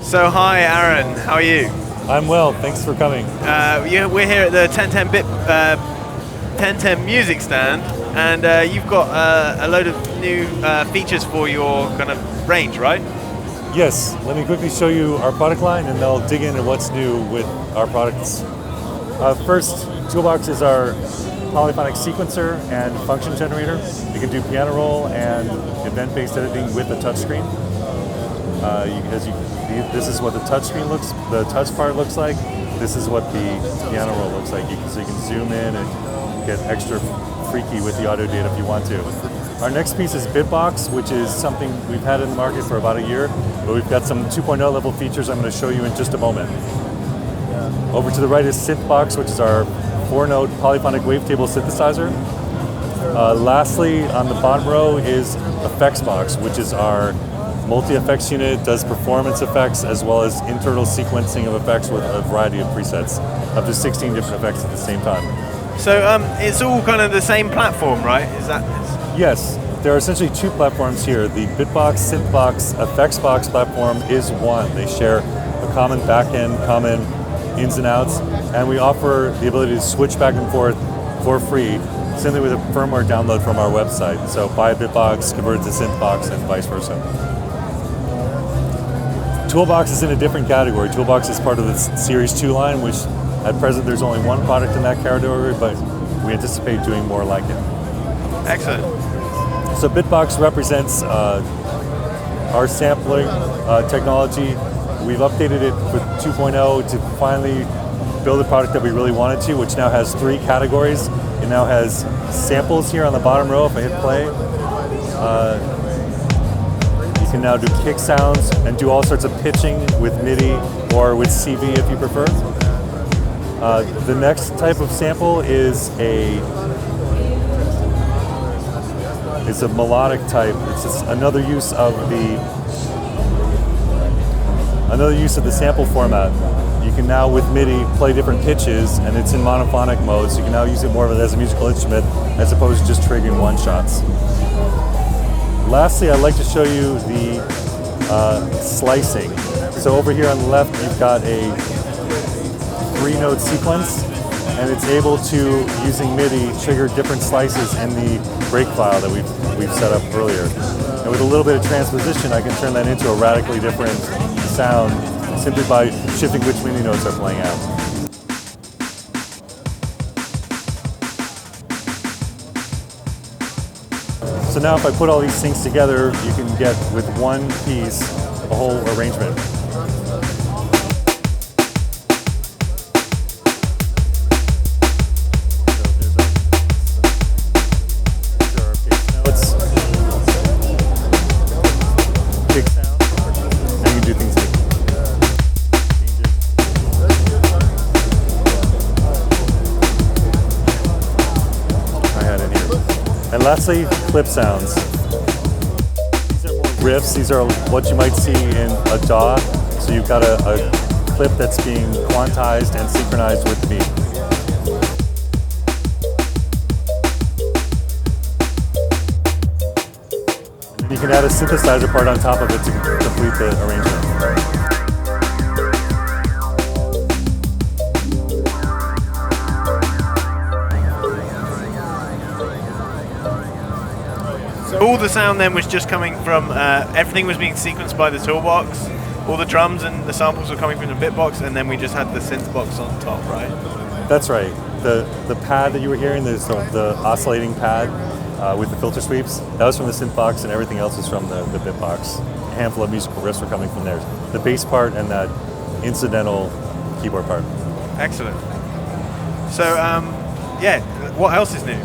So hi Aaron, how are you? I'm well, thanks for coming. We're here at the 1010 music stand, and you've got a load of new features for your kind of range, right? Yes, let me quickly show you our product line and I'll dig into what's new with our products. First, Toolbox is our polyphonic sequencer and function generator. You can do piano roll and event-based editing with a touchscreen. This is what the touch part looks like. This is what the piano roll looks like. So you can zoom in and get extra freaky with the audio data if you want to. Our next piece is Bitbox, which is something we've had in the market for about a year, but we've got some 2.0 level features I'm going to show you in just a moment. Over to the right is Synthbox, which is our 4-note polyphonic wavetable synthesizer. Lastly, on the bottom row is Effectsbox, which is our multi-effects unit, does performance effects as well as internal sequencing of effects with a variety of presets, up to 16 different effects at the same time. So it's all kind of the same platform, right? Yes, there are essentially two platforms here. The Bitbox, Synthbox, Effectsbox platform is one. They share a common backend, common ins and outs, and we offer the ability to switch back and forth for free, simply with a firmware download from our website. So buy a Bitbox, convert it to Synthbox, and vice versa. Toolbox is in a different category. Toolbox is part of the Series 2 line, which at present there's only one product in that category, but we anticipate doing more like it. Excellent. So Bitbox represents our sampling technology. We've updated it with 2.0 to finally build a product that we really wanted to, which now has 3 categories. It now has samples here on the bottom row. If I hit play, you can now do kick sounds and do all sorts of pitching with MIDI or with CV if you prefer. The next type of sample is a melodic type. It's just another use of the sample format. You can now with MIDI play different pitches, and it's in monophonic mode, so you can now use it more as a musical instrument as opposed to just triggering one-shots. Lastly, I'd like to show you the slicing. So over here on the left, you've got a 3-note sequence, and it's able to, using MIDI, trigger different slices in the break file that we've set up earlier. And with a little bit of transposition, I can turn that into a radically different sound simply by shifting which MIDI notes are playing out. So now if I put all these things together, you can get with one piece a whole arrangement. And lastly, clip sounds. These are more riffs. These are what you might see in a DAW. So you've got a clip that's being quantized and synchronized with the beat. And then you can add a synthesizer part on top of it to complete the arrangement. All the sound then was just coming from, everything was being sequenced by the Toolbox, all the drums and the samples were coming from the Bitbox, and then we just had the Synthbox on top, right? That's right. The pad that you were hearing, the oscillating pad with the filter sweeps, that was from the Synthbox, and everything else is from the Bitbox. A handful of musical riffs were coming from there. The bass part and that incidental keyboard part. Excellent. So, yeah, what else is new?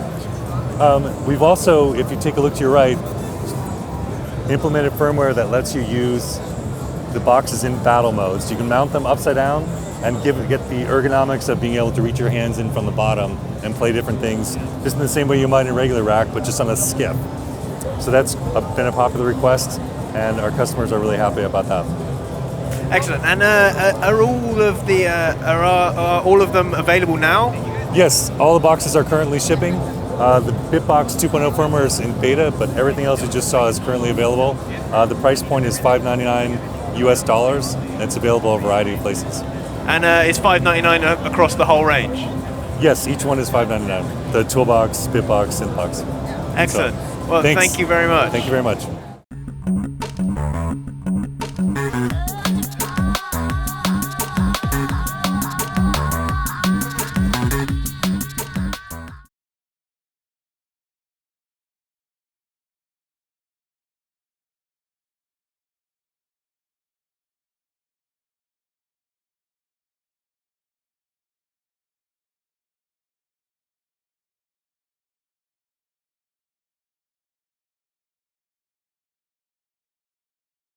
We've also, if you take a look to your right, implemented firmware that lets you use the boxes in battle mode. So you can mount them upside down and get the ergonomics of being able to reach your hands in from the bottom and play different things, just in the same way you might in a regular rack, but just on a skip. So that's been a popular request, and our customers are really happy about that. Excellent. And are all of them available now? Yes, all the boxes are currently shipping. The Bitbox 2.0 firmware is in beta, but everything else you just saw is currently available. The price point is $599 US dollars, and it's available a variety of places. And it's $5.99 across the whole range. Yes, each one is $5.99. The Toolbox, Bitbox, Synthbox. Excellent. So, well, thanks. thank you very much. Thank you very much.